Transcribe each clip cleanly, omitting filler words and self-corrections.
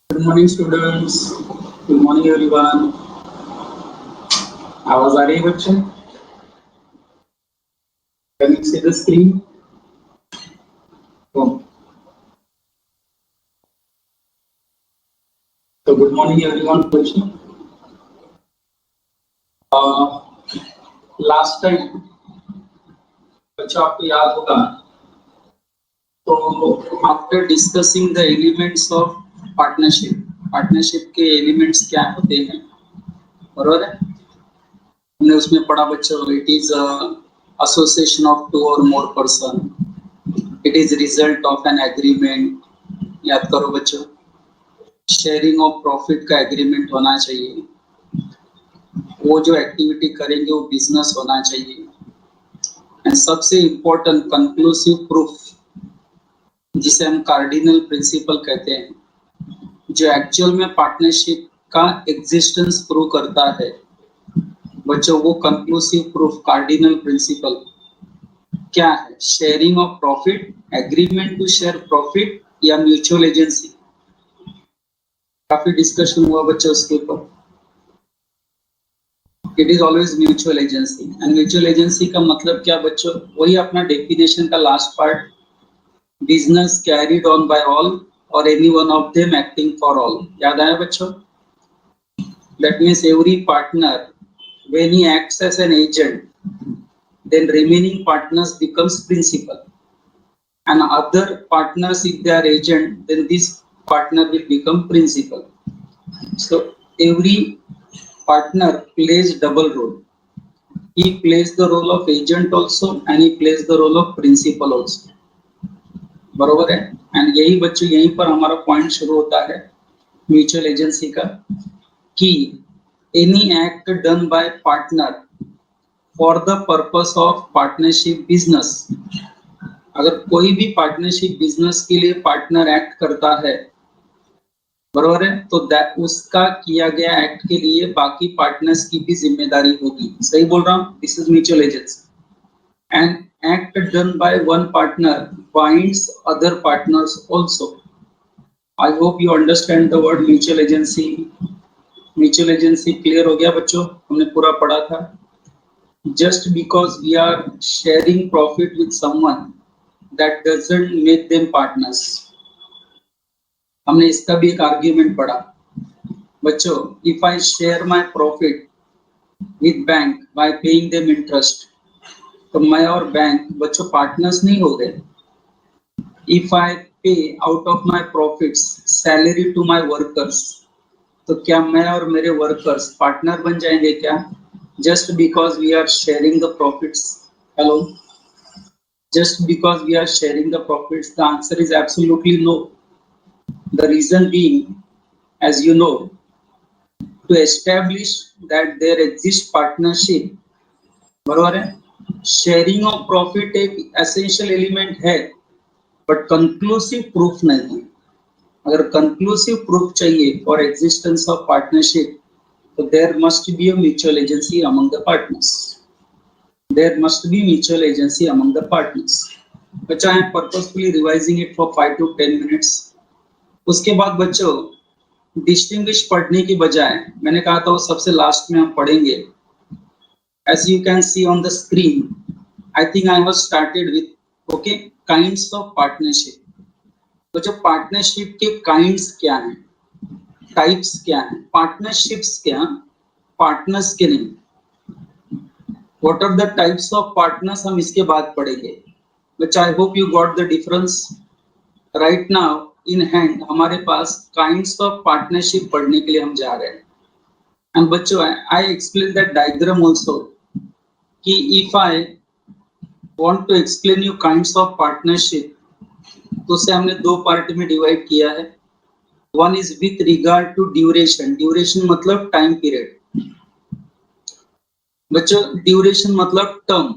Good morning, students. Good morning, everyone. आवाज आ रही है बच्चे? Can you see the screen? Oh. So good morning, everyone. बच्चे, last time बच्चों आपको याद होगा तो after discussing the elements of partnership के elements क्या होते हैं, बरोबर है? हमने उसमें पढ़ा बच्चों, it is a association of two or more person. It is result of an agreement. याद करो बच्चों, शेयरिंग ऑफ प्रॉफिट का एग्रीमेंट होना चाहिए, वो जो एक्टिविटी करेंगे वो बिजनेस होना चाहिए, एंड सबसे इम्पोर्टेंट कंक्लूसिव प्रूफ, जिसे हम कार्डिनल प्रिंसिपल कहते हैं, जो एक्चुअल में पार्टनरशिप का एग्जिस्टेंस प्रूव करता है बच्चों, वो कंक्लूसिव प्रूफ कार्डिनल प्रिंसिपल क्या है? Sharing of profit, agreement to share profit या म्यूचुअल एजेंसी। काफी डिस्कशन हुआ बच्चों उसके ऊपर। It is always mutual agency, and mutual agency का मतलब क्या बच्चों? वही अपना डेफिनेशन का last part, business carried on by all और any one of them acting for all. याद आया बच्चों? That means every partner when he acts as an agent, then remaining partners becomes principal, and other partners, if they are agent, then this partner will become principal. So every partner plays double role. He plays the role of agent also and he plays the role of principal also. बरोबर है? And यही बच्चों, यहीं पर हमारा point शुरू होता है म्यूचुअल एजेंसी का, कि any act done by partner for the purpose of partnership business, अगर कोई भी पार्टनरशिप बिजनेस के लिए पार्टनर एक्ट करता है, बरोबर है, तो उसका किया गया एक्ट के लिए बाकी पार्टनर्स की भी जिम्मेदारी होगी। सही बोल रहा हूँ? This is mutual agency, and act done by one partner binds other partners also. I hope you understand the word mutual agency. Mutual agency clear हो गया बच्चों? हमने पूरा पढ़ा था। Just because we are sharing profit with someone, that doesn't make them partners. हमने इसका भी एक आर्ग्यूमेंट पढ़ा बच्चों। If I share my profit with bank by paying them interest, तो मैं और बैंक बच्चों पार्टनर्स नहीं हो गए। If I pay out of my profits salary to my workers, तो क्या मैं और मेरे वर्कर्स पार्टनर बन जाएंगे क्या? Just because we are sharing the profits. Hello? Just because we are sharing the profits, the answer is absolutely no. The reason being, as you know, to establish that there exists partnership, बराबर है, sharing of profit एक essential element है, but conclusive proof नहीं। अगर conclusive proof चाहिए for existence of partnership, so there must be a mutual agency among the partners. There must be mutual agency among the partners. बच्चों, I am purposefully revising it for 5 to 10 minutes. उसके बाद बच्चों distinguish पढ़ने की बजाय मैंने कहा था वो सबसे लास्ट में हम पढ़ेंगे। As you can see on the screen, I think I have started with okay kinds of partnership. बच्चों पार्टनरशिप के काइंड्स क्या हैं, टाइप्स क्या हैं, पार्टनरशिप्स क्या, पार्टनर्स के नहीं। What are the types of partners हम इसके बाद पढ़ेंगे। बच्चा I hope you got the difference. Right now in hand हमारे पास काइंड्स ऑफ पार्टनरशिप पढ़ने के लिए हम जा रहे हैं। एंड बच्चों I explain that diagram also, कि if I want to explain you kinds of partnership, तो उसे हमने दो पार्ट में डिवाइड किया है। One is with regard to duration. Duration मतलब टाइम पीरियड। बच्चों ड्यूरेशन मतलब term,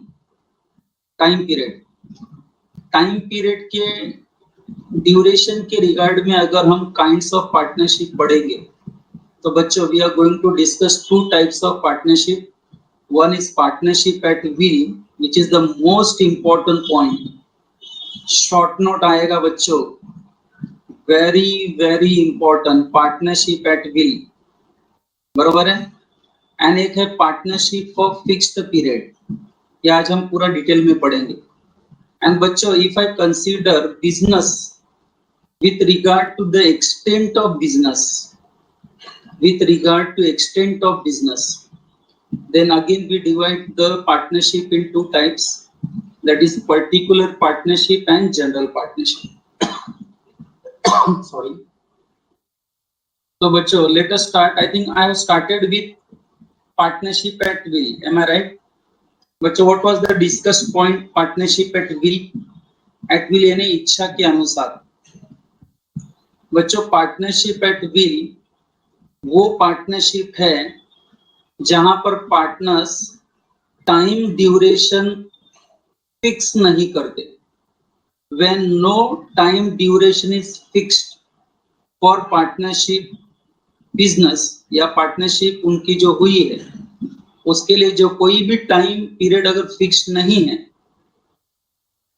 time period. Time period के ड्यूरेशन के रिगार्ड में अगर हम काइंड्स ऑफ पार्टनरशिप पढ़ेंगे, तो बच्चों we are going to discuss two types of partnership. One is partnership eight will, which is the most important point. Short note आएगा बच्चों, very important, partnership eight will, बरोबर है। एंड एक है partnership for fixed period, ये आज हम पूरा डिटेल में पढ़ेंगे। एंड बच्चों, if I consider business with regard to the extent of business, then again we divide the partnership in two types, that is particular partnership and general partnership. Sorry. So bachcho, let us start. I think I have started with partnership at will, am I right? बच्चों, what was the discussed point? Partnership at will यानी इच्छा के अनुसार। बच्चों, partnership at will वो partnership है जहां पर पार्टनर्स टाइम ड्यूरेशन फिक्स नहीं करते। When no time duration is fixed for partnership business या पार्टनरशिप उनकी जो हुई है उसके लिए जो कोई भी टाइम पीरियड अगर फिक्स नहीं है,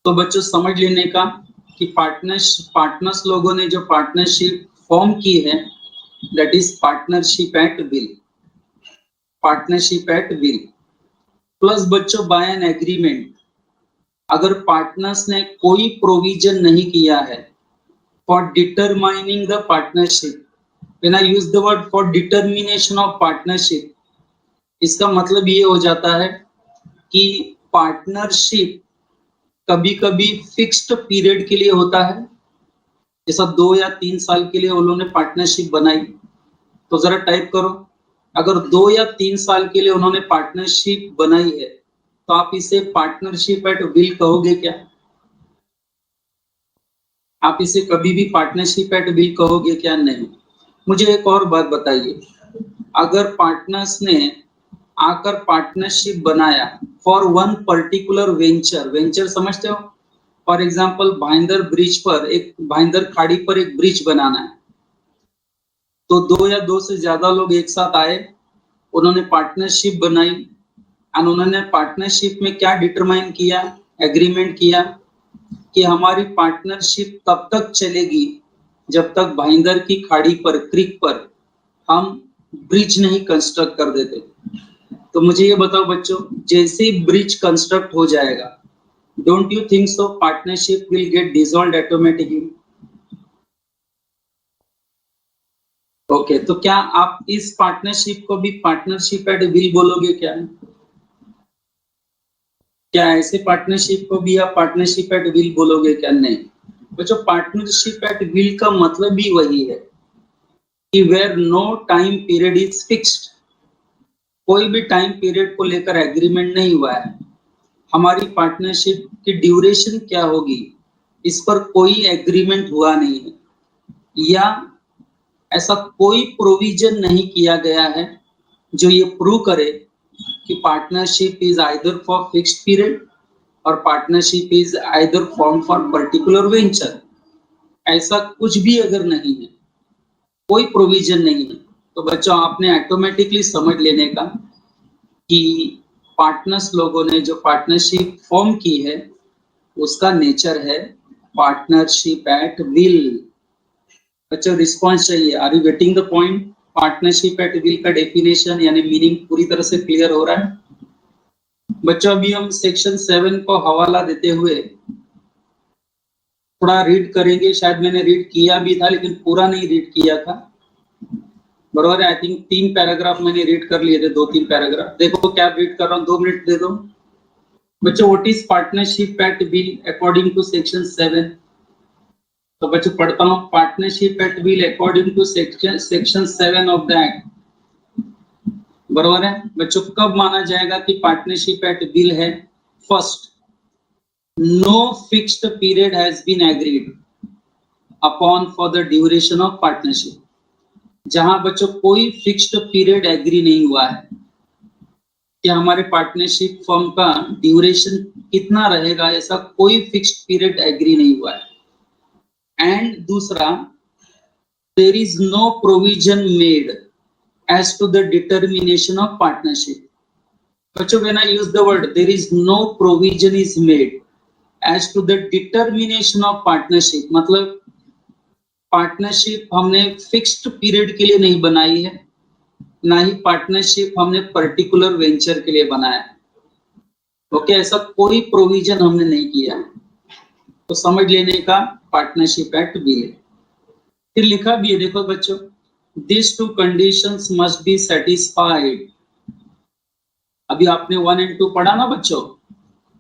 तो बच्चों समझ लेने का कि पार्टनर्स लोगों ने जो पार्टनरशिप फॉर्म की है, that is partnership eight will. Partnership at will plus बच्चों बाय एन एग्रीमेंट, अगर पार्टनर्स ने कोई प्रोविजन नहीं किया है for determining the partnership. When I use the word for determination of partnership, इसका मतलब ये हो जाता है कि पार्टनरशिप कभी कभी फिक्स्ड पीरियड के लिए होता है, जैसा 2 या 3 साल के लिए उन्होंने पार्टनरशिप बनाई। तो जरा टाइप करो, अगर 2 या 3 साल के लिए उन्होंने पार्टनरशिप बनाई है तो आप इसे पार्टनरशिप एट विल कहोगे क्या? आप इसे कभी भी पार्टनरशिप एट विल कहोगे क्या? नहीं। मुझे एक और बात बताइए, अगर पार्टनर्स ने आकर पार्टनरशिप बनाया फॉर वन पर्टिकुलर वेंचर समझते हो? फॉर एग्जांपल भाईंदर खाड़ी पर एक ब्रिज बनाना है, तो 2 या 2 से ज्यादा लोग एक साथ आए, उन्होंने पार्टनरशिप बनाई और उन्होंने पार्टनरशिप में क्या डिटरमाइन किया, एग्रीमेंट किया कि हमारी पार्टनरशिप तब तक चलेगी जब तक भाईंदर की खाड़ी पर, क्रीक पर हम ब्रिज नहीं कंस्ट्रक्ट कर देते। तो मुझे ये बताओ बच्चों, जैसे ही ब्रिज कंस्ट्रक्ट हो जाएगा, don't you think so partnership will get dissolved automatically? Okay, तो क्या आप इस पार्टनरशिप को भी पार्टनरशिप एट विल बोलोगे क्या? क्या ऐसे पार्टनरशिप को भी आप पार्टनरशिप एट विल बोलोगे क्या? नहीं बच्चों, पार्टनरशिप एट विल का मतलब भी वही है कि where no time period is fixed. कोई भी टाइम पीरियड को लेकर एग्रीमेंट नहीं हुआ है, हमारी पार्टनरशिप की ड्यूरेशन क्या होगी इस पर कोई एग्रीमेंट हुआ नहीं है, या ऐसा कोई प्रोविजन नहीं किया गया है जो ये प्रूव करे कि partnership is either for fixed period और partnership is either form for particular venture. ऐसा कुछ भी अगर नहीं है, कोई प्रोविजन नहीं है, तो बच्चों आपने ऑटोमेटिकली समझ लेने का कि पार्टनर्स लोगों ने जो पार्टनरशिप फॉर्म की है उसका नेचर है पार्टनरशिप एट विल। बच्चों रिस्पॉन्स चाहिए, are you getting the point? Partnership eight will का डेफिनेशन यानी मीनिंग पूरी तरह से क्लियर हो रहा है? बच्चों अभी हम सेक्शन 7 को हवाला देते हुए थोड़ा रीड करेंगे। शायद मैंने रीड किया भी था लेकिन पूरा नहीं रीड किया था, बरोबर है? आई थिंक 3 पैराग्राफ मैंने रीड कर लिए थे, 2-3 पैराग्राफ। देखो क्या रीड कर रहा हूँ, 2 मिनट दे दो बच्चों। What is partnership eight will according to section 7? तो बच्चों पढ़ता हूँ, partnership eight will according to section 7 of the act, बरोबर है बच्चों? कब माना जाएगा कि पार्टनरशिप एट विल है? First, no fixed period has been agreed upon for the duration of partnership. जहां बच्चों कोई फिक्स्ड पीरियड एग्री नहीं हुआ है कि हमारे पार्टनरशिप फर्म का ड्यूरेशन कितना रहेगा, ऐसा कोई फिक्स्ड पीरियड एग्री नहीं हुआ है। एंड दूसरा, there is no provision made as to the determination of partnership. बच्चों when I use the word there is no provision is made as to the determination of partnership, मतलब partnership हमने fixed period के लिए नहीं बनाई है, ना ही पार्टनरशिप हमने पर्टिकुलर वेंचर के लिए बनाया है। ओके, ऐसा कोई प्रोविजन हमने नहीं किया है, तो समझ लेने का पार्टनरशिप एक्ट बिल है। फिर लिखा भी है, देखो बच्चों, this two conditions must be satisfied. अभी आपने 1 and 2 पढ़ा ना बच्चों,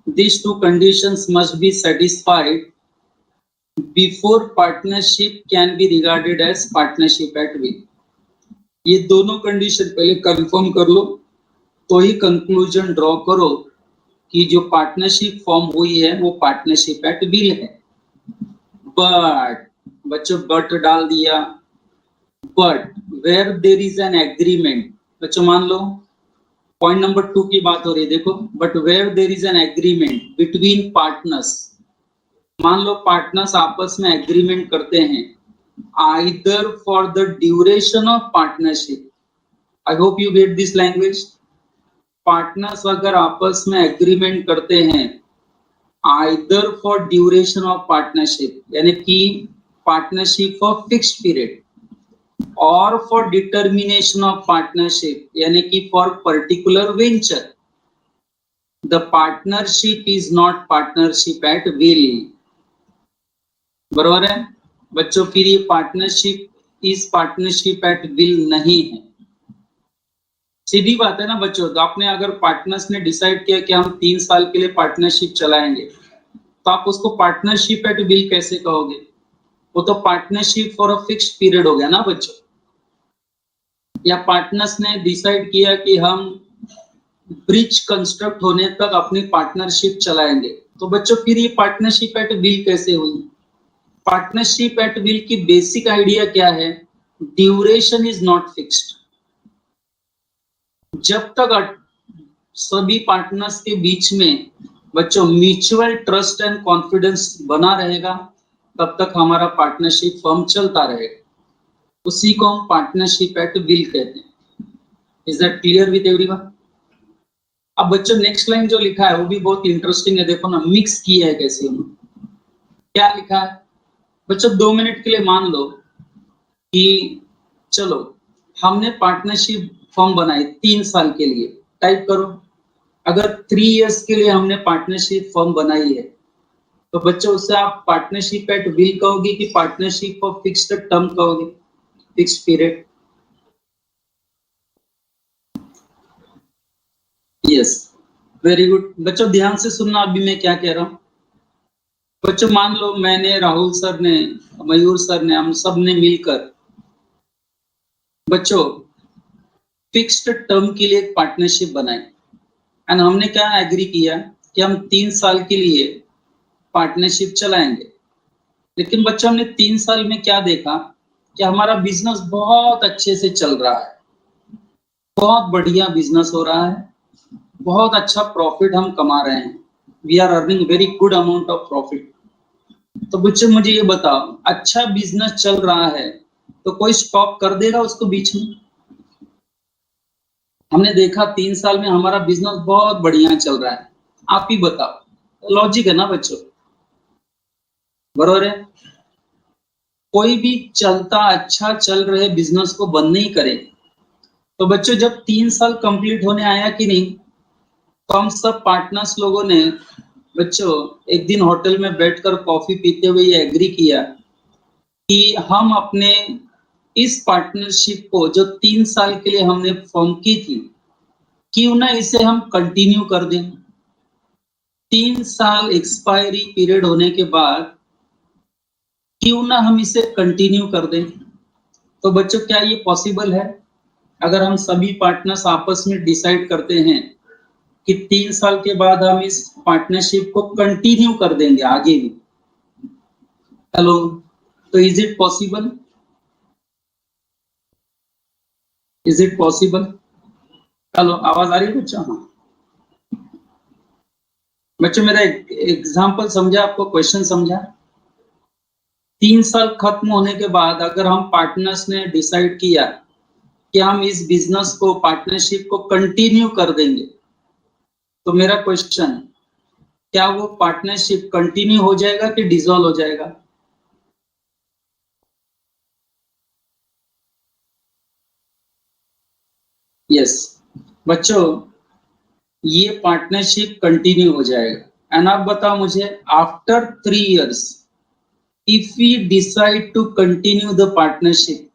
this two conditions must be satisfied before partnership can be regarded as partnership at will. ये दोनों कंडीशन पहले कंफर्म कर लो, तो ही कंक्लूजन ड्रॉ करो कि जो पार्टनरशिप फॉर्म हुई है वो पार्टनरशिप एक्ट बिल है। बट बच्चों बट डाल दिया, but where there is an agreement. बच्चों मान लो पॉइंट नंबर 2 की बात हो रही है, देखो, but where there is an agreement between partners. मान लो पार्टनर्स आपस में एग्रीमेंट करते हैं, either for the duration of partnership. I hope you get this language. Partners अगर आपस में एग्रीमेंट करते हैं either for duration of partnership, यानी कि पार्टनरशिप फॉर फिक्स्ड पीरियड, और फॉर डिटर्मिनेशन ऑफ पार्टनरशिप, यानी कि for particular venture, the partnership is not partnership eight will. बरोबर है बच्चों, फिर ये partnership is partnership eight will नहीं है। सीधी बात है ना बच्चों, तो आपने अगर पार्टनर्स ने डिसाइड किया कि हम 3 साल के लिए पार्टनरशिप चलाएंगे, तो आप उसको पार्टनरशिप एट विल कैसे कहोगे? वो तो partnership for a fixed period हो गया ना बच्चों। या पार्टनर्स ने डिसाइड किया कि हम ब्रिज कंस्ट्रक्ट होने तक अपनी पार्टनरशिप चलाएंगे, तो बच्चों फिर ये पार्टनरशिप एट विल कैसे हुई? पार्टनरशिप एट विल की बेसिक आइडिया क्या है? Duration is not fixed. जब तक सभी पार्टनर्स के बीच में बच्चों म्यूचुअल ट्रस्ट एंड कॉन्फिडेंस बना रहेगा, तब तक हमारा पार्टनरशिप फर्म चलता रहेगा। उसी को हम पार्टनरशिप एट विल कहते हैं। Is that clear with everyone? अब बच्चों नेक्स्ट लाइन जो लिखा है वो भी बहुत इंटरेस्टिंग है, देखो ना, मिक्स किया है कैसे उन्होंने। क्या लिखा है बच्चों? 2 मिनट के लिए मान लो कि चलो हमने पार्टनरशिप फर्म बनाई 3 साल के लिए। टाइप करो, अगर 3 इयर्स के लिए हमने पार्टनरशिप फर्म बनाई है, तो बच्चों उससे आप पार्टनरशिप एट विल कहोगे कि पार्टनरशिप फॉर फिक्स्ड टर्म कहोगे, fixed period? Yes, very good बच्चों, ध्यान से सुनना अभी मैं क्या कह रहा हूं। बच्चों मान लो मैंने, राहुल सर ने, मयूर सर ने, हम सब ने मिलकर बच्चों फिक्स्ड टर्म के लिए एक पार्टनरशिप बनाई, एंड हमने क्या एग्री किया कि हम 3 साल के लिए पार्टनरशिप चलाएंगे। लेकिन बच्चों हमने 3 साल में क्या देखा कि हमारा बिजनेस बहुत अच्छे से चल रहा है, बहुत बढ़िया बिजनेस हो रहा है, बहुत अच्छा प्रॉफिट हम कमा रहे हैं, we are earning very good amount of profit. तो बच्चों मुझे ये बताओ, अच्छा बिजनेस चल रहा है तो कोई स्टॉप कर देगा उसको बीच में? हमने देखा 3 साल में हमारा बिजनेस बहुत बढ़िया चल रहा है, आप ही बताओ, लॉजिक है ना बच्चों, बरोबर है? कोई भी चलता अच्छा चल रहे बिजनेस को बंद नहीं करे। तो बच्चों जब 3 साल कंप्लीट होने आया कि नहीं, तो हम सब पार्टनर्स लोगों ने बच्चों एक दिन होटल में बैठकर कॉफी पीते हुए ये एग्री किया कि हम अपने इस पार्टनरशिप को जो 3 साल के लिए हमने फॉर्म की थी, क्यों ना इसे हम कंटिन्यू कर दें। 3 साल एक्सपायरी पीरियड होने के बाद क्यों ना हम इसे कंटिन्यू कर दें। तो बच्चों क्या ये पॉसिबल है? अगर हम सभी पार्टनर्स आपस में डिसाइड करते हैं कि 3 साल के बाद हम इस पार्टनरशिप को कंटिन्यू कर देंगे आगे भी, हेलो, तो is it possible? Is it possible? Hello, आवाज आ रही है बच्चों? हाँ बच्चों, मेरा एग्जाम्पल समझा आपको, क्वेश्चन समझा? 3 साल खत्म होने के बाद अगर हम पार्टनर्स ने डिसाइड किया कि हम इस बिजनेस को, पार्टनरशिप को कंटिन्यू कर देंगे, तो मेरा क्वेश्चन, क्या वो पार्टनरशिप कंटिन्यू हो जाएगा कि डिसॉल्व हो जाएगा? यस बच्चों, ये पार्टनरशिप कंटिन्यू हो जाएगा। एंड आप बताओ मुझे, after 3 years if we decide to continue the partnership,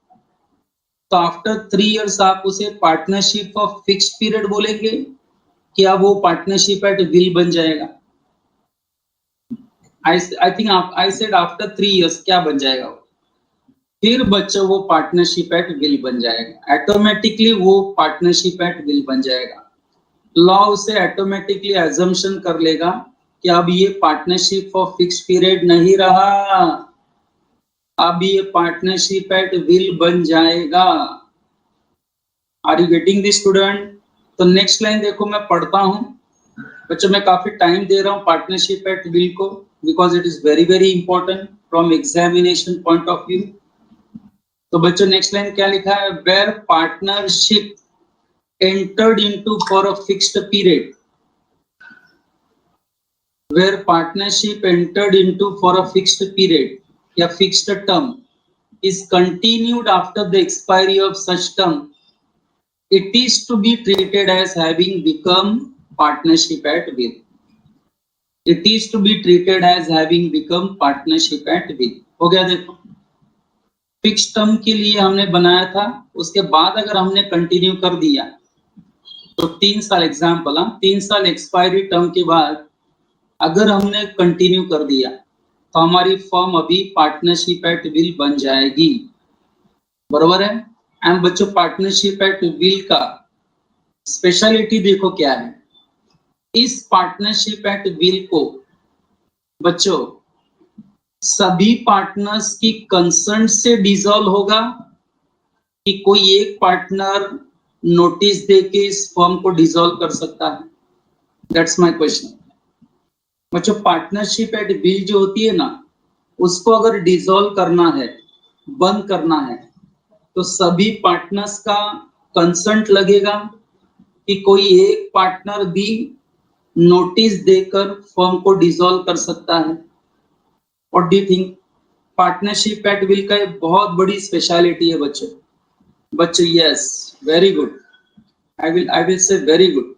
तो आफ्टर 3 years आप उसे पार्टनरशिप ऑफ फिक्स्ड पीरियड बोलेंगे, क्या वो पार्टनरशिप एट विल बन जाएगा? I think I said after 3 years क्या बन जाएगा वो? फिर बच्चों वो पार्टनरशिप एट विल बन जाएगा, ऑटोमेटिकली वो पार्टनरशिप एट विल बन जाएगा। लॉ उसे ऑटोमेटिकली अजम्पशन कर लेगा कि अब ये पार्टनरशिप फॉर फिक्स पीरियड नहीं रहा, अब ये पार्टनरशिप एट विल बन जाएगा। Are you getting this student? तो नेक्स्ट लाइन देखो, मैं पढ़ता हूं बच्चों, मैं काफी टाइम दे रहा हूं पार्टनरशिप एट विल को, because it is very very important from examination point of view. तो बच्चों नेक्स्ट लाइन क्या लिखा है? Where partnership entered into for a fixed period, where partnership entered into for a fixed period या fixed term is continued after the expiry of such term, it is to be treated as having become partnership at will. It is to be treated as having become partnership at will. हो गया? देखो, fix term के लिए हमने बनाया था, उसके बाद अगर हमने कंटिन्यू कर दिया तो 3 साल एग्जाम्पल, 3 साल एक्सपायरी टर्म के बाद अगर हमने कंटिन्यू कर दिया तो हमारी फर्म अभी पार्टनरशिप एट विल बन जाएगी, बरोबर है? एंड बच्चों पार्टनरशिप एट विल का स्पेशलिटी देखो क्या है। इस पार्टनरशिप एट विल को बच्चों सभी पार्टनर्स की कंसर्न से डिसॉल्व होगा कि कोई एक पार्टनर नोटिस देके इस फर्म को डिसॉल्व कर सकता है? That's my question. बच्चों पार्टनरशिप एट विल जो होती है ना, उसको अगर डिसॉल्व करना है, बंद करना है, तो सभी पार्टनर्स का कंसेंट लगेगा कि कोई एक पार्टनर भी नोटिस देकर फर्म को डिसॉल्व कर सकता है। What do you think? Partnership at will का एक बहुत बड़ी स्पेशलिटी है बच्चों। बच्चों yes, very good, I will say very good.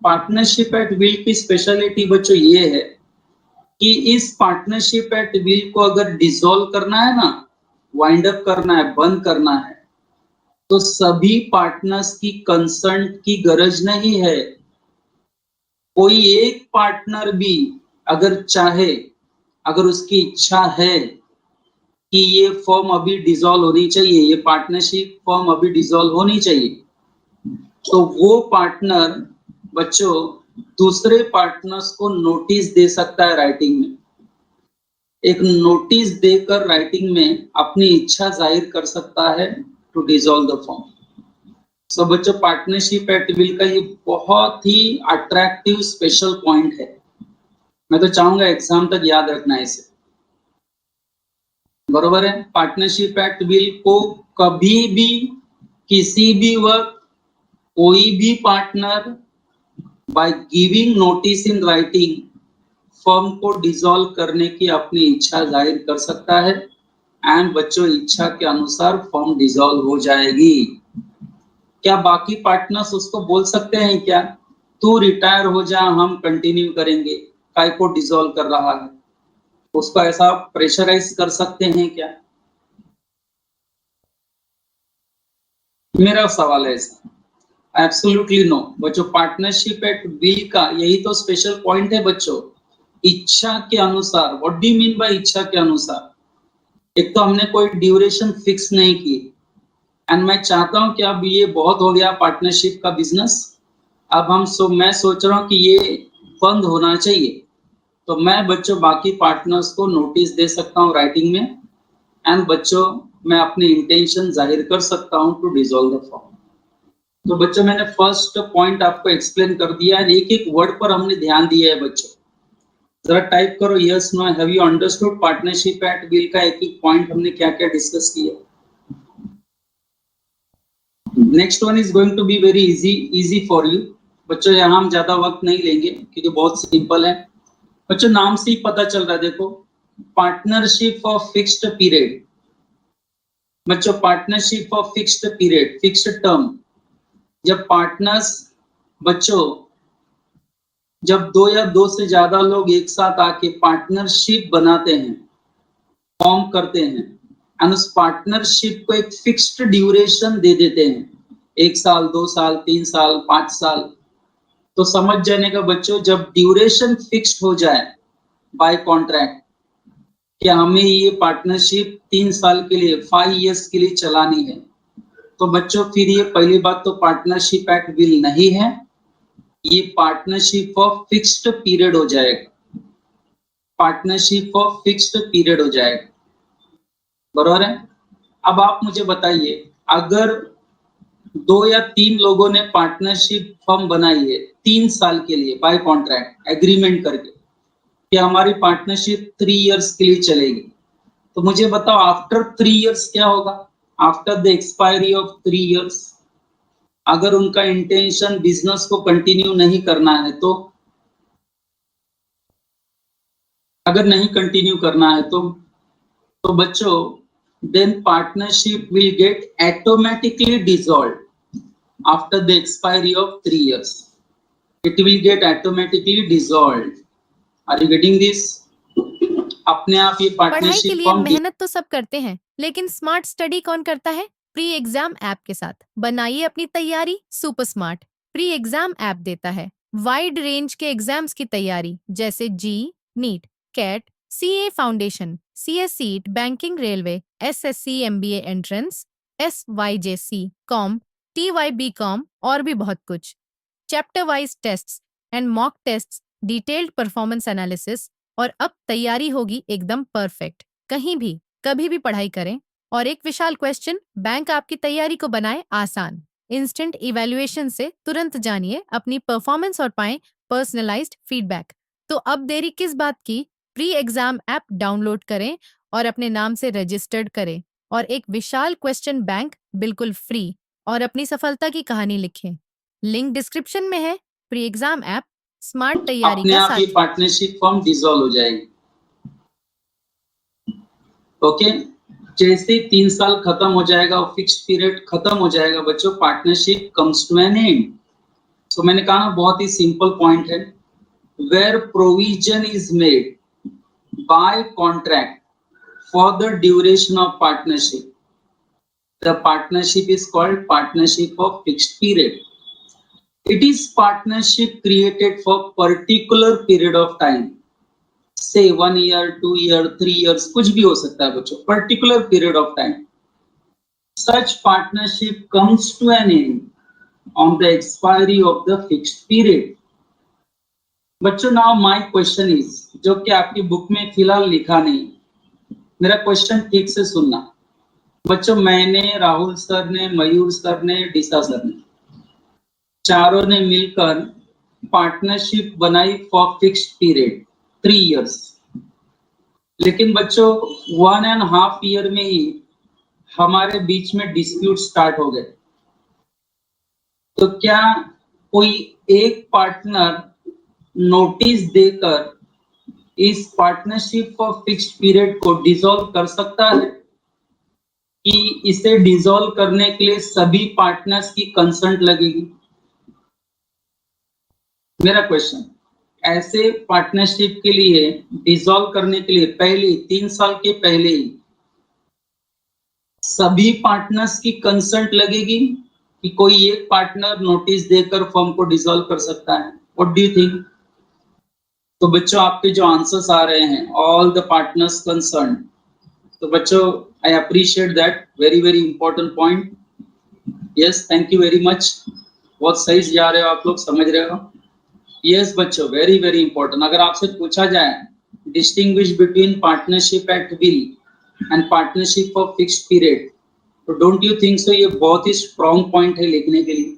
Partnership at will की स्पेशलिटी बच्चों ये है कि इस पार्टनरशिप एट विल को अगर डिसॉल्व करना है ना, वाइंड अप करना है, बंद करना है, तो सभी पार्टनर्स की कंसर्न की गरज नहीं है। कोई एक पार्टनर भी अगर चाहे, अगर उसकी इच्छा है कि ये फर्म अभी डिसॉल्व होनी चाहिए, ये पार्टनरशिप फर्म अभी डिसॉल्व होनी चाहिए, तो वो पार्टनर बच्चों दूसरे पार्टनर्स को नोटिस दे सकता है राइटिंग में। एक नोटिस देकर राइटिंग में अपनी इच्छा जाहिर कर सकता है टू डिसॉल्व द फर्म। सो बच्चों पार्टनरशिप एट विल का ये बहुत ही अट्रैक्टिव स्पेशल पॉइंट है। मैं तो चाहूंगा एग्जाम तक याद रखना है इसे, बरोबर है? पार्टनरशिप एट विल को कभी भी किसी भी वक्त कोई भी partner by giving notice in writing firm को डिसॉल्व करने की अपनी इच्छा जाहिर कर सकता है, एंड बच्चों इच्छा के अनुसार फर्म डिसॉल्व हो जाएगी। क्या बाकी पार्टनर्स उसको बोल सकते हैं क्या, तू रिटायर हो जा, हम कंटिन्यू करेंगे, काय को डिसॉल्व कर रहा है? उसको ऐसा प्रेशराइज कर सकते हैं क्या? मेरा सवाल है ऐसा। एब्सोल्युटली नो बच्चों। पार्टनरशिप एट विल का यही तो स्पेशल पॉइंट है बच्चों, इच्छा के अनुसार। What do you mean by इच्छा के अनुसार? एक तो हमने कोई ड्यूरेशन फिक्स नहीं की, एंड मैं चाहता हूं कि अब ये बहुत हो गया पार्टनरशिप का बिजनेस, अब मैं सोच रहा हूं कि ये बंद होना चाहिए, तो मैं बच्चों बाकी पार्टनर्स को नोटिस दे सकता हूं राइटिंग में, एंड बच्चों मैं अपनी इंटेंशन जाहिर कर सकता हूं टू डिसॉल्व द फर्म। तो बच्चों मैंने फर्स्ट पॉइंट आपको एक्सप्लेन कर दिया है, एक एक वर्ड पर हमने ध्यान दिया है बच्चों। जरा टाइप करो yes no, have you understood partnership eight will का एक एक पॉइंट हमने क्या क्या डिस्कस किया। Next one is going to be very easy for you बच्चों, यहाँ हम ज्यादा वक्त नहीं लेंगे क्योंकि बहुत सिंपल है बच्चों, नाम से ही पता चल रहा है। देखो पार्टनरशिप फॉर फिक्स्ड पीरियड, बच्चों partnership for fixed period, fixed term, जब पार्टनर्स बच्चों जब दो या दो से ज्यादा लोग एक साथ आके पार्टनरशिप बनाते हैं, फॉर्म करते हैं और उस पार्टनरशिप को एक फिक्स्ड ड्यूरेशन दे देते हैं, 1 साल 2 साल 3 साल 5 साल, तो समझ जाने का बच्चों, जब ड्यूरेशन फिक्स्ड हो जाए बाय कॉन्ट्रैक्ट कि हमें ये पार्टनरशिप 3 साल के लिए 5 इयर्स के लिए चलानी है, तो बच्चों फिर ये पहली बात तो पार्टनरशिप एक्ट विल नहीं है, ये पार्टनरशिप ऑफ फिक्स्ड पीरियड हो जाएगा, पार्टनरशिप ऑफ फिक्स्ड पीरियड हो जाएगा, बराबर है। अब आप मुझे बताइए, अगर 2 या 3 लोगों ने पार्टनरशिप फर्म बनाई है 3 साल के लिए बाय कॉन्ट्रैक्ट एग्रीमेंट करके कि हमारी पार्टनरशिप 3 इयर्स के लिए चलेगी, तो मुझे बताओ आफ्टर 3 इयर्स क्या होगा? After the expiry of 3 years अगर उनका इंटेंशन बिजनेस को कंटिन्यू नहीं करना है, तो अगर नहीं कंटिन्यू करना है तो बच्चों then partnership will get automatically dissolved after the expiry of 3 years. It will get automatically dissolved. Are you getting this? अपने आप ये पढ़ाई के पार्टनरशिप लिए फॉर्म मेहनत तो सब करते हैं, लेकिन स्मार्ट स्टडी कौन करता है? प्री एग्जाम ऐप के साथ बनाइए अपनी तैयारी super smart. Pre exam app देता है वाइड रेंज के एग्जाम्स की तैयारी, जैसे JEE, NEET, CAT, CA foundation, CS CSEET, banking, railway, SSC, MBA entrance, SYJC, com, TYB com और भी बहुत कुछ। Chapter wise tests and mock tests, detailed performance analysis, और अब तैयारी होगी एकदम परफेक्ट। कहीं भी कभी भी पढ़ाई करें और एक विशाल क्वेश्चन बैंक आपकी तैयारी को बनाए आसान। इंस्टेंट इवैल्यूएशन से तुरंत जानिए अपनी परफॉर्मेंस और पाएं पर्सनलाइज्ड फीडबैक। तो अब देरी किस बात की? प्री एग्जाम ऐप डाउनलोड करें और अपने नाम से रजिस्टर्ड करें और एक विशाल क्वेश्चन बैंक बिल्कुल फ्री और अपनी सफलता की कहानी लिखें। लिंक डिस्क्रिप्शन में है। प्री एग्जाम ऐप स्मार्ट तैयारी अपने का आप ये साथी। पार्टनरशिप फॉर्म डिसॉल्व हो जाएगी। ओके, जैसे 3 साल खत्म हो जाएगा, फिक्स्ड पीरियड खत्म हो जाएगा बच्चों, partnership comes to an end. तो मैंने कहा ना, बहुत ही सिंपल पॉइंट है, where provision is made by contract for the duration of partnership, the partnership is called partnership of fixed period. It is partnership created for particular period of time, say 1 year 2 year 3 years, कुछ भी हो सकता है बच्चों, particular period of time. Such partnership comes to an end on the expiry of the fixed period. बच्चों, now my question is, जो कि आपकी बुक में फिलहाल लिखा नहीं, मेरा क्वेश्चन ठीक से सुनना बच्चों। मैंने, राहुल सर ने, मयूर सर ने, डिसा सर ने, चारों ने मिलकर पार्टनरशिप बनाई फॉर फिक्स्ड पीरियड 3 इयर्स, लेकिन बच्चों 1.5 ईयर में ही हमारे बीच में डिस्प्यूट स्टार्ट हो गए। तो क्या कोई एक पार्टनर नोटिस देकर इस पार्टनरशिप फॉर फिक्स्ड पीरियड को डिसॉल्व कर सकता है कि इसे डिसॉल्व करने के लिए सभी पार्टनर्स की कंसेंट लगेगी? मेरा क्वेश्चन, ऐसे पार्टनरशिप के लिए डिसॉल्व करने के लिए पहले 3 साल के पहले ही सभी पार्टनर्स की कंसेंट लगेगी कि कोई एक पार्टनर नोटिस देकर फर्म को डिसॉल्व कर सकता है? What do you think? तो बच्चों आपके जो आंसर्स आ रहे हैं, ऑल द पार्टनर्स कंसर्न, तो बच्चों I appreciate that, very very important point. Yes, thank you very much, बहुत सही जा रहे हो आप लोग, समझ रहे हो। यस बच्चों, वेरी वेरी इंपॉर्टेंट। अगर आपसे पूछा जाए distinguish between partnership at will and partnership for fixed period, तो डोंट यू थिंक सो ये बहुत ही स्ट्रॉन्ग पॉइंट है लिखने के लिए।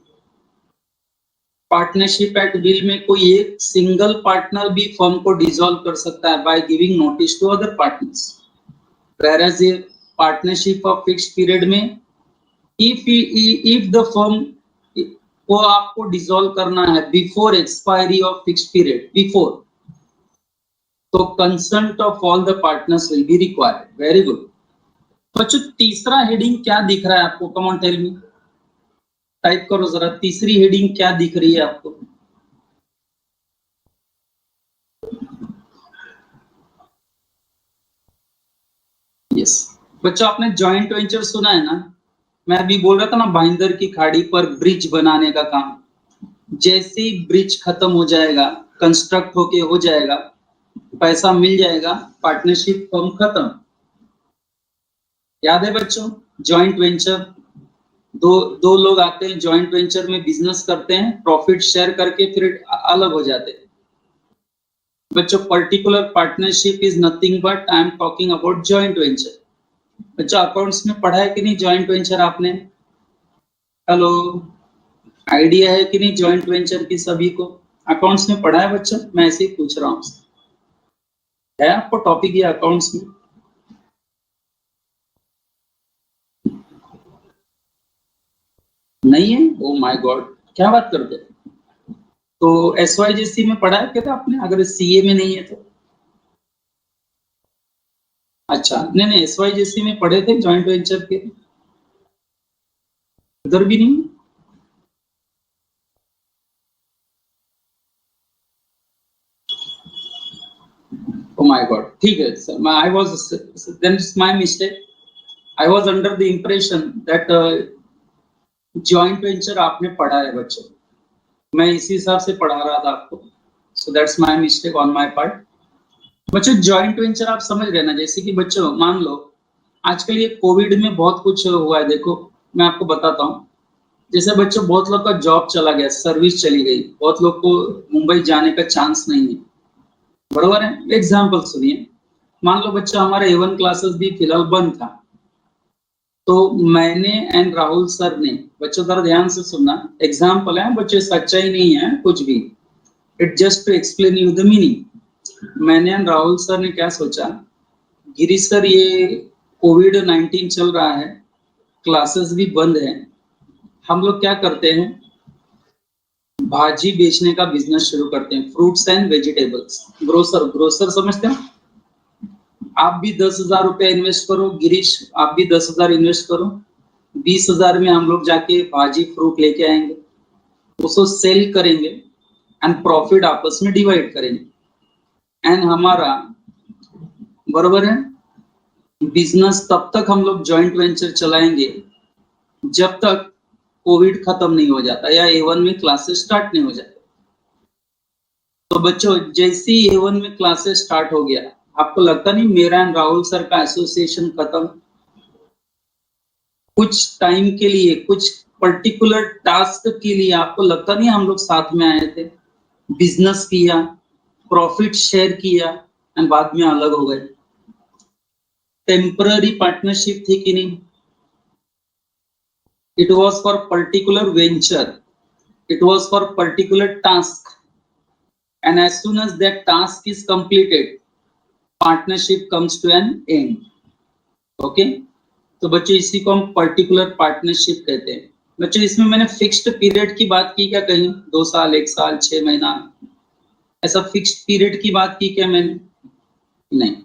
पार्टनरशिप एट विल में कोई एक सिंगल पार्टनर भी फर्म को डिसॉल्व कर सकता है by giving notice to other partners, whereas ये पार्टनरशिप ऑफ फिक्स्ड पीरियड में इफ द फर्म को आपको डिसॉल्व करना है before expiry of fixed period, before, तो consent of all the partners will be required. Very good बच्चों, तीसरा heading क्या दिख रहा है आपको? Come on tell me. Type करो जरा, तीसरी हेडिंग क्या दिख रही है आपको? यस बच्चों, आपने जॉइंट वेंचर सुना है ना? मैं अभी बोल रहा था ना, भाईंदर की खाड़ी पर ब्रिज बनाने का काम। जैसे ही ब्रिज खत्म हो जाएगा, कंस्ट्रक्ट होके हो जाएगा, पैसा मिल जाएगा, पार्टनरशिप फर्म खत्म। याद है बच्चों? जॉइंट वेंचर, दो दो लोग आते हैं, जॉइंट वेंचर में बिजनेस करते हैं, प्रॉफिट शेयर करके फिर अलग हो जाते हैं। बच्चों, particular partnership is nothing but I am talking about joint venture. बच्चों, अकाउंट्स में पढ़ा है कि नहीं जॉइंट वेंचर आपने? हेलो, आइडिया है कि नहीं जॉइंट वेंचर की सभी को? अकाउंट्स में पढ़ा है बच्चों? मैं ऐसे ही पूछ रहा हूँ, है आपको टॉपिक ये अकाउंट्स में? नहीं है? ओ माय गॉड, क्या बात करते हैं? तो SYJC में पढ़ा है क्या आपने, अगर CA में नहीं है तो? अच्छा, नहीं नहीं, SYJC में पढ़े थे जॉइंट वेंचर के? उधर भी नहीं? Oh my God, ठीक है sir, I was then it's my mistake. I was under the impression that joint venture आपने पढ़ा है बच्चों, मैं इसी हिसाब से पढ़ा रहा था आपको, so that's my mistake on my part. बच्चों, जॉइंट वेंचर आप समझ रहे ना, जैसे कि बच्चों मान लो आजकल ये कोविड में बहुत कुछ हुआ है, देखो मैं आपको बताता हूँ। जैसे बच्चों, बहुत लोग का जॉब चला गया, सर्विस चली गई, बहुत लोग को मुंबई जाने का चांस नहीं है, बरोबर है? एग्जाम्पल सुनिए, मान लो बच्चा हमारा A1 क्लासेस भी फिलहाल बंद था, तो मैंने एंड राहुल सर ने, बच्चों जरा ध्यान से सुनना, एग्जाम्पल है बच्चों, सच्चाई नहीं है कुछ भी, it just to explain you the meaning. मैंने एंड राहुल सर ने क्या सोचा, गिरीश सर ये कोविड-19 चल रहा है, क्लासेस भी बंद है, हम लोग क्या करते हैं, भाजी बेचने का बिजनेस शुरू करते हैं, fruits and vegetables, grocer, grocer समझते हैं? आप भी 10,000 रुपया इन्वेस्ट करो, गिरीश आप भी 10,000 इन्वेस्ट करो, 20,000 में हम लोग जाके भाजी फ्रूट लेके आएंगे, उसको सेल करेंगे एंड प्रॉफिट आपस में डिवाइड करेंगे एंड हमारा, बरोबर है, बिजनेस तब तक हम लोग जॉइंट वेंचर चलाएंगे जब तक कोविड खत्म नहीं हो जाता या A1 में क्लासेस स्टार्ट नहीं हो जाते। तो बच्चों, जैसे ही A1 में क्लासेस स्टार्ट हो गया, आपको लगता नहीं मेरा एंड राहुल सर का एसोसिएशन खत्म? कुछ टाइम के लिए, कुछ पर्टिकुलर टास्क के लिए आपको लगता नहीं हम लोग साथ में आए थे, बिजनेस किया, प्रॉफिट शेयर किया एंड बाद में अलग हो गए? टेम्पररी पार्टनरशिप थी कि नहीं? It was for particular venture, it was for particular task, and as soon as that task is completed, partnership comes to an end. Okay? तो बच्चों, इसी को हम पर्टिकुलर पार्टनरशिप कहते हैं। बच्चों, इसमें मैंने फिक्स्ड पीरियड की बात की क्या कहीं? 2 साल, 1 साल, 6 महीना, ऐसा फिक्स्ड पीरियड की बात की क्या मैंने? नहीं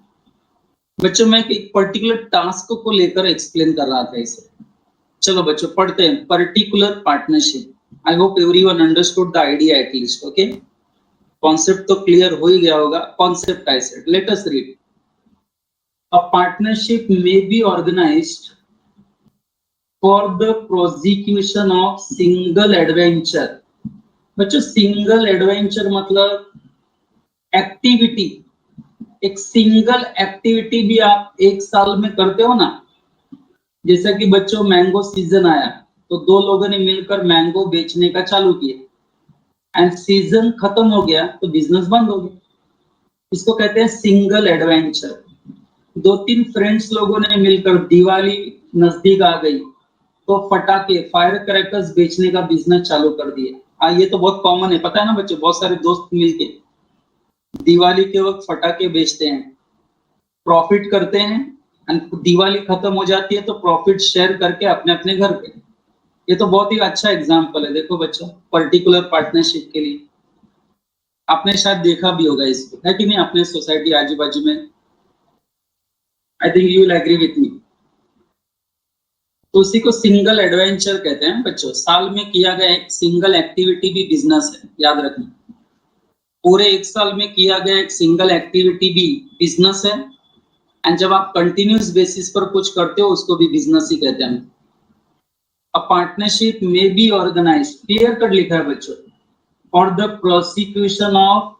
बच्चों, मैं एक पर्टिकुलर टास्क को लेकर एक्सप्लेन कर रहा था इसे। चलो बच्चों, पढ़ते हैं particular partnership. I hope everyone understood the idea at least. Okay, concept तो क्लियर हो ही गया होगा। Concept I said, let us read. A partnership may be organised for the prosecution of single adventure. बच्चों, सिंगल एडवेंचर मतलब activity, एक single activity भी आप एक साल में करते हो ना। जैसा कि बच्चों, मैंगो सीजन आया तो 2 लोगों ने मिलकर मैंगो बेचने का चालू किया एंड सीजन खत्म हो गया तो बिजनेस बंद हो गया। इसको कहते हैं सिंगल एडवेंचर। 2-3 फ्रेंड्स लोगों ने मिलकर, दिवाली नजदीक आ गई तो फटाके, फायर क्रैकर्स बेचने का बिजनेस चालू कर दिया। ये तो बहुत कॉमन है, पता है ना बच्चों, बहुत सारे दोस्त मिलके दिवाली के वक्त फटाके बेचते हैं, प्रॉफिट करते हैं एंड दिवाली खत्म हो जाती है तो प्रॉफिट शेयर करके अपने अपने घर पे। ये तो बहुत ही अच्छा एग्जांपल है। देखो बच्चों, पर्टिकुलर पार्टनरशिप के लिए आपने शायद देखा भी होगा इसको, है कि नहीं, अपने सोसाइटी आजू बाजू में। I think you will agree with me. तो उसी को सिंगल एडवेंचर कहते हैं बच्चों। साल में किया गया एक सिंगल एक्टिविटी भी बिजनेस है, याद रखना। पूरे एक साल में किया गया एक सिंगल एक्टिविटी भी बिजनेस है। एंड जब आप कंटिन्यूस बेसिस पर कुछ करते हो उसको भी बिजनेस ही कहते हैं। अ पार्टनरशिप में बी ऑर्गेनाइज, क्लियर कट लिखा है बच्चों, for the prosecution of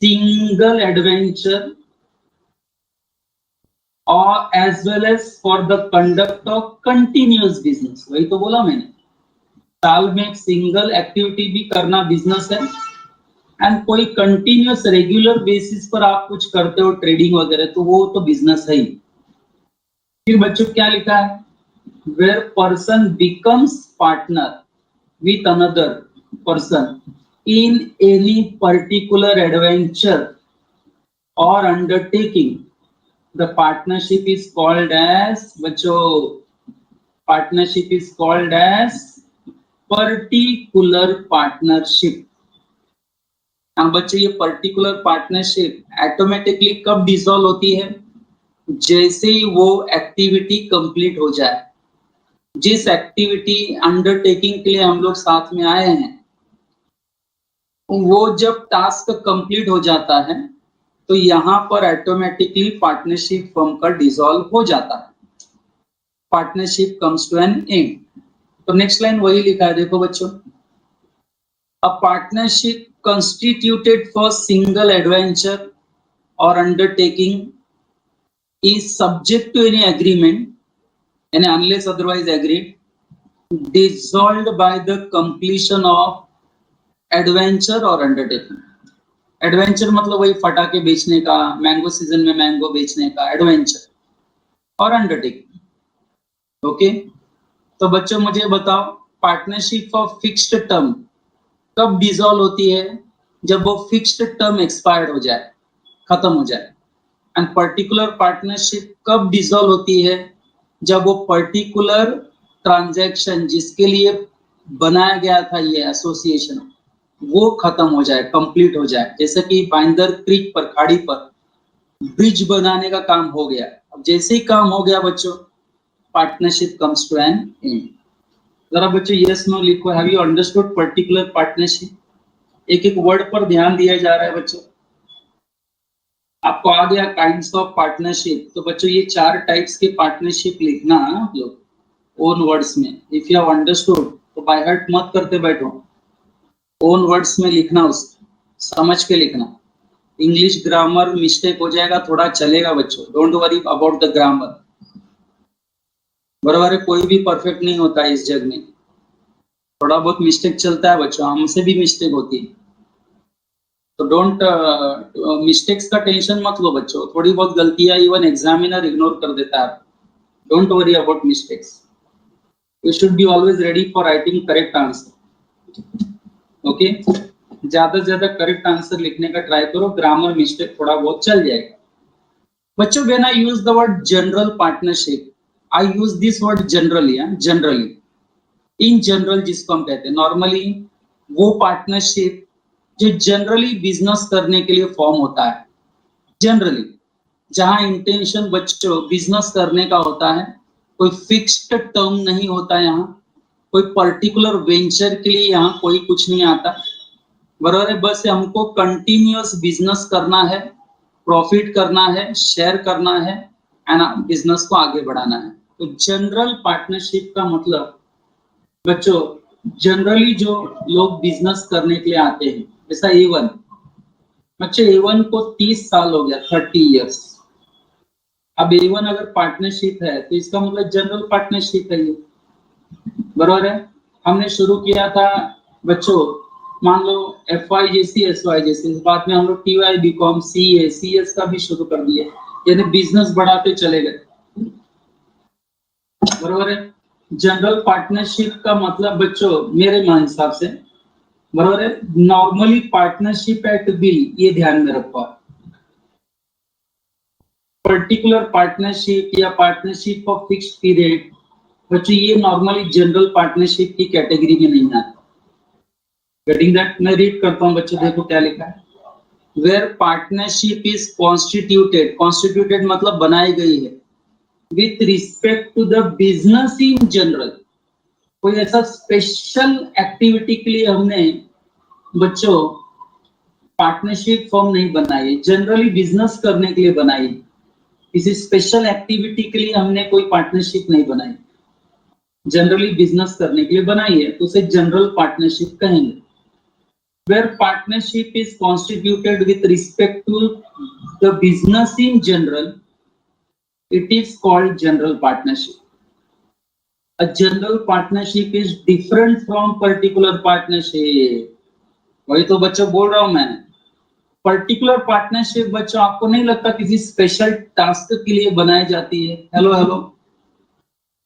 single adventure और as well as for the conduct of continuous business. वही तो बोला मैंने, साल में एक सिंगल एक्टिविटी भी करना बिजनेस है। एंड कोई कंटिन्यूस रेगुलर बेसिस पर आप कुछ करते हो ट्रेडिंग वगैरह, तो वो तो बिजनेस है ही। फिर बच्चों क्या लिखा है, where person becomes partner with another person in any particular adventure और undertaking, the partnership is called as, बच्चों partnership is called as particular partnership. बच्चों ये पर्टिकुलर पार्टनरशिप ऑटोमेटिकली कब डिसॉल्व होती है, जैसे ही वो एक्टिविटी कंप्लीट हो जाए। जिस एक्टिविटी अंडरटेकिंग के लिए हम लोग साथ में आए हैं, वो जब टास्क कंप्लीट हो जाता है तो यहाँ पर ऑटोमेटिकली पार्टनरशिप फर्म का डिसॉल्व हो जाता है। Partnership comes to an end. तो नेक्स्ट लाइन वही लिखा है, देखो बच्चों, a partnership constituted for single adventure or undertaking is subject to any agreement and unless otherwise agreed, dissolved by the completion of adventure or undertaking। Adventure मतलब वही फटाके बेचने का, मैंगो सीजन में मैंगो बेचने का एडवेंचर, और अंडरटेकिंग। ओके, तो बच्चों मुझे बताओ, पार्टनरशिप ऑफ फिक्स्ड टर्म कब डिसॉल्व होती है, जब वो फिक्स्ड टर्म एक्सपायर्ड हो जाए, खत्म हो जाए। एंड पर्टिकुलर पार्टनरशिप कब डिसॉल्व होती है, जब वो पर्टिकुलर ट्रांजैक्शन जिसके लिए बनाया गया था ये एसोसिएशन, वो खत्म हो जाए, कंप्लीट हो जाए। जैसे कि बाइंदर क्रीक पर, खाड़ी पर ब्रिज बनाने का काम हो गया। अब जैसे ही काम हो गया बच्चों, partnership comes to an end. जरा बच्चों यस नो लिखो, have you understood particular partnership. एक एक वर्ड पर ध्यान दिया जा रहा है बच्चों। आपको आ गया काइंड्स ऑफ पार्टनरशिप। तो बच्चों ये 4 टाइप्स के पार्टनरशिप लिखना आप लोग ओन वर्ड्स में। इफ यू हैव अंडरस्टूड तो बाय हार्ट मत करते बैठो, ओन वर्ड्स में लिखना, उस समझ के लिखना। इंग्लिश ग्रामर मिस्टेक हो जाएगा, थोड़ा चलेगा बच्चों, don't worry about the grammar. बराबर है, कोई भी परफेक्ट नहीं होता है इस जग में, थोड़ा बहुत मिस्टेक चलता है बच्चों, हमसे भी मिस्टेक होती है। तो डोंट मिस्टेक्स का टेंशन मत लो बच्चों, थोड़ी बहुत गलतियां इवन एग्जामिनर इग्नोर कर देता है। Don't worry about mistakes, you should be always ready for writing correct answer. Okay, ज्यादा से ज्यादा करेक्ट आंसर लिखने का ट्राई करो, ग्रामर मिस्टेक थोड़ा बहुत चल जाएगा बच्चों। When I use the word general partnership, I use this word generally. Generally, in general जिसको हम कहते हैं, नॉर्मली वो पार्टनरशिप जो जनरली बिजनेस करने के लिए फॉर्म होता है। जनरली जहां इंटेंशन बच्चों बिजनेस करने का होता है, कोई फिक्स्ड टर्म नहीं होता, यहाँ कोई पर्टिकुलर वेंचर के लिए यहाँ कोई कुछ नहीं आता। बराबर है, बस हमको कंटिन्यूअस बिजनेस करना है, प्रॉफिट करना है, शेयर करना है एंड बिजनेस को आगे बढ़ाना है। तो जनरल पार्टनरशिप का मतलब बच्चों, जनरली जो लोग बिजनेस करने के लिए आते हैं, जैसा A1 बच्चों, A1 को 30 साल हो गया, 30 इयर्स। अब A1 अगर पार्टनरशिप है तो इसका मतलब जनरल पार्टनरशिप है ये। बराबर है, हमने शुरू किया था बच्चों, मान लो FY जैसी SY जैसी, बाद में हम लोग TY BCom CA CS का भी शुरू कर दिया, यानी बिजनेस बढ़ाते चले गए। बराबर है, जनरल पार्टनरशिप का मतलब बच्चों मेरे मान हिसाब से, बराबर है, नॉर्मली पार्टनरशिप एट विल, ये ध्यान में रखो। पर्टिकुलर पार्टनरशिप या पार्टनरशिप ऑफ फिक्स्ड पीरियड बच्चों, ये नॉर्मली जनरल पार्टनरशिप की कैटेगरी में नहीं आता। Getting that? मैं रीड करता हूं बच्चों, देखो क्या लिखा है। Where partnership is constituted, constituted मतलब बनाई गई है, with respect to the business in general. कोई ऐसा स्पेशल एक्टिविटी के लिए हमने बच्चों पार्टनरशिप फॉर्म नहीं बनाई, जनरली बिजनेस करने के लिए बनाई। किसी स्पेशल एक्टिविटी के लिए हमने कोई पार्टनरशिप नहीं बनाई, जनरली बिजनेस करने के लिए बनाई है, तो उसे जनरल पार्टनरशिप कहेंगे। Where partnership is constituted with respect to the business in general, it is called general partnership. A general partnership is different from particular partnership. वही तो बच्चों बोल रहा हूं मैं। पर्टिकुलर पार्टनरशिप बच्चों आपको नहीं लगता किसी स्पेशल टास्क के लिए बनाई जाती है? Hello hello,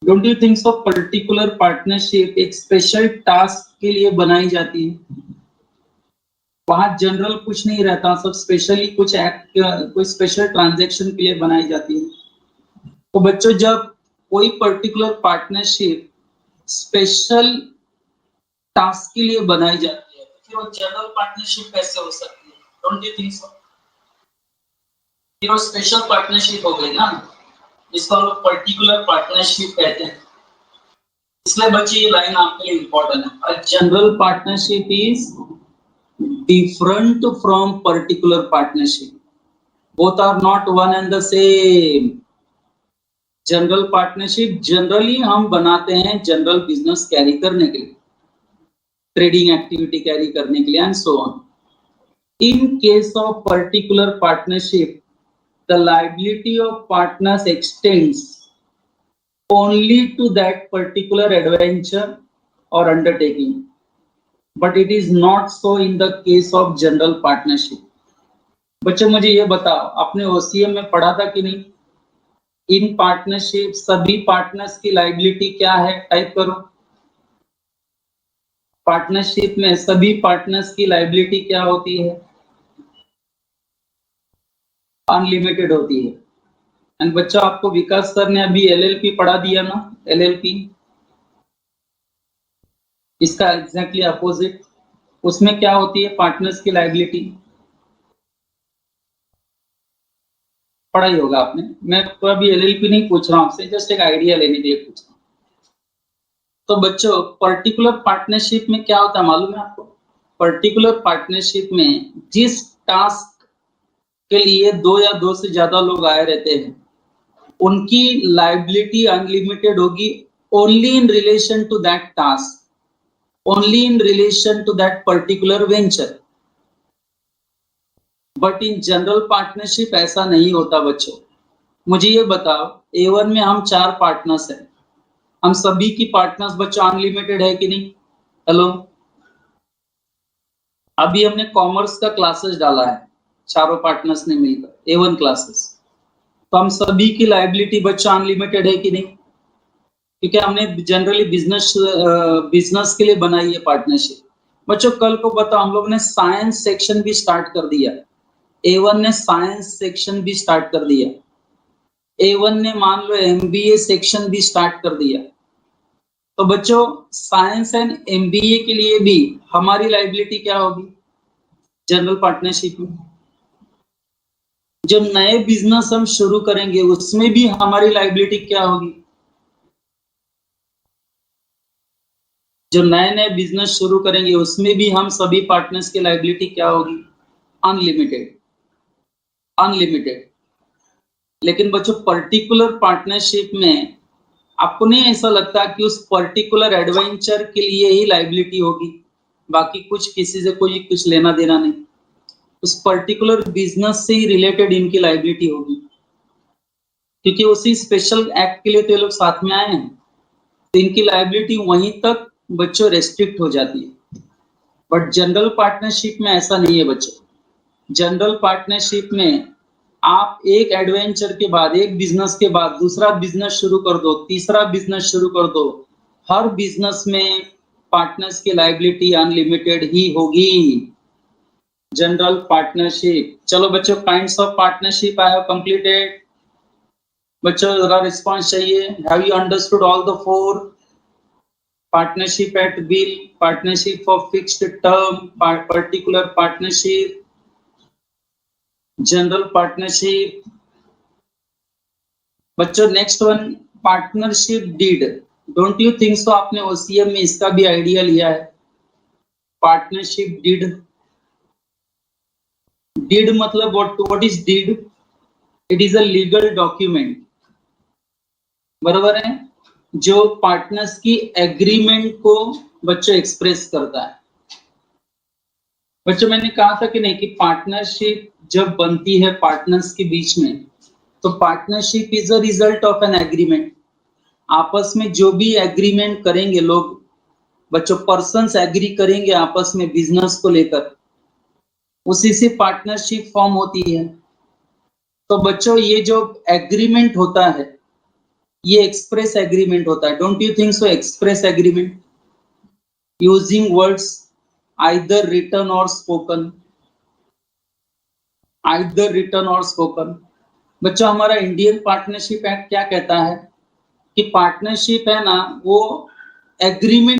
don't you think so? Particular partnership एक स्पेशल टास्क के लिए बनाई जाती है। वहां जनरल कुछ नहीं रहता, सब स्पेशली कुछ एक्ट, कोई स्पेशल ट्रांजैक्शन के लिए बनाई जाती है। तो बच्चों जब कोई पर्टिकुलर पार्टनरशिप स्पेशल टास्क के लिए बनाई जाती है, फिर वो जनरल पार्टनरशिप कैसे हो सकती है? डोंट यू थिंक सो? फिर वो स्पेशल पार्टनरशिप हो गई ना, इसको हम लोग पर्टिकुलर पार्टनरशिप कहते हैं। इसलिए बच्चे ये लाइन आपके लिए इंपॉर्टेंट है। General partnership is different from particular partnership. Both are not one and the same. General partnership generally हम बनाते हैं जनरल बिजनेस कैरी करने के लिए, ट्रेडिंग एक्टिविटी कैरी करने के लिए and so on. In case of particular partnership the liability of partners extends only to that particular adventure और undertaking, but it is not so in the case of general partnership. बच्चों मुझे ये बताओ, आपने OCM में पढ़ा था कि नहीं? इन पार्टनरशिप सभी पार्टनर्स की लायबिलिटी क्या है? टाइप करो। पार्टनरशिप में सभी पार्टनर्स की लायबिलिटी क्या होती है? अनलिमिटेड होती है। एंड बच्चों आपको विकास सर ने अभी एलएलपी पढ़ा दिया ना, एलएलपी, इसका एग्जैक्टली अपोजिट। उसमें क्या होती है पार्टनर्स की लायबिलिटी? पढ़ाई होगा आपने, मैं तो अभी एलएलपी नहीं पूछ रहा हूं आपसे, जस्ट एक आइडिया लेने के लिए पूछ रहा हूं। तो बच्चों पर्टिकुलर पार्टनरशिप में क्या होता है मालूम है आपको? पर्टिकुलर पार्टनरशिप में जिस टास्क के लिए दो या दो से ज्यादा लोग आए रहते हैं, उनकी लायबिलिटी अनलिमिटेड होगी only in relation to that task, only in relation to that particular venture. But in general partnership ऐसा नहीं होता बच्चों। मुझे ये बताओ, A1 में हम 4 पार्टनर्स हैं, हम सभी की पार्टनर्स बच्चों अनलिमिटेड है कि नहीं? हेलो, अभी हमने कॉमर्स का क्लासेस डाला है, चारों पार्टनर्स ने मिलकर A1 क्लासेस, तो हम सभी की लायबिलिटी बच्चों अनलिमिटेड है कि नहीं? क्योंकि हमने जनरली बिजनेस के लिए बनाई है पार्टनरशिप। बच्चों कल को बताओ, हम लोग ने साइंस सेक्शन भी स्टार्ट कर दिया, A1 ने साइंस सेक्शन भी स्टार्ट कर दिया, A1 ने मान लो MBA सेक्शन भी स्टार्ट कर दिया। तो बच्चों साइंस एंड MBA के लिए भी हमारी लायबिलिटी क्या होगी जनरल पार्टनरशिप में? जब नए बिजनेस हम शुरू करेंगे उसमें भी हमारी लायबिलिटी क्या होगी? जो नए नए बिजनेस शुरू करेंगे उसमें भी हम सभी पार्टनर्स की लायबिलिटी क्या होगी? Unlimited, unlimited. लेकिन बच्चों पर्टिकुलर पार्टनरशिप में आपको नहीं ऐसा लगता कि उस पर्टिकुलर एडवेंचर के लिए ही लायबिलिटी होगी, बाकी कुछ किसी से कोई कुछ लेना देना नहीं, उस पर्टिकुलर बिजनेस से ही रिलेटेड इनकी लायबिलिटी होगी, क्योंकि उसी स्पेशल एक्ट के लिए तो ये लोग साथ में आए हैं, तो इनकी लायबिलिटी वहीं तक बच्चों रेस्ट्रिक्ट हो जाती है। बट जनरल पार्टनरशिप में ऐसा नहीं है बच्चों। जनरल पार्टनरशिप में आप एक एडवेंचर के बाद, एक बिजनेस के बाद दूसरा बिजनेस शुरू कर दो, तीसरा बिजनेस शुरू कर दो, हर बिजनेस में पार्टनर्स की लायबिलिटी अनलिमिटेड ही होगी। General partnership. चलो बच्चों, kinds of partnership I have completed. बच्चों जरा रिस्पांस चाहिए। Have you understood all the 4? Partnership eight will, partnership for fixed term, particular partnership, general partnership. बच्चों next one partnership deed, don't you think so आपने OCM में इसका भी idea लिया है? पार्टनरशिप डीड, डीड मतलब what is deed? It is a legal document, बराबर है, जो पार्टनर्स की एग्रीमेंट को बच्चों एक्सप्रेस करता है। बच्चों मैंने कहा था कि नहीं कि पार्टनरशिप जब बनती है पार्टनर्स के बीच में, तो partnership is a result of an agreement. आपस में जो भी एग्रीमेंट करेंगे लोग, बच्चों पर्सन्स एग्री करेंगे आपस में बिजनेस को लेकर, उसी से पार्टनरशिप फॉर्म होती है। तो बच्चों ये जो एग्रीमेंट होता है ये एक्सप्रेस एग्रीमेंट होता है, don't you think so? Express agreement using words either written और स्पोकन, आइदर रिटन और स्पोकन। बच्चों हमारा इंडियन पार्टनरशिप एक्ट क्या कहता है कि पार्टनरशिप है ना, वो एग्रीमेंट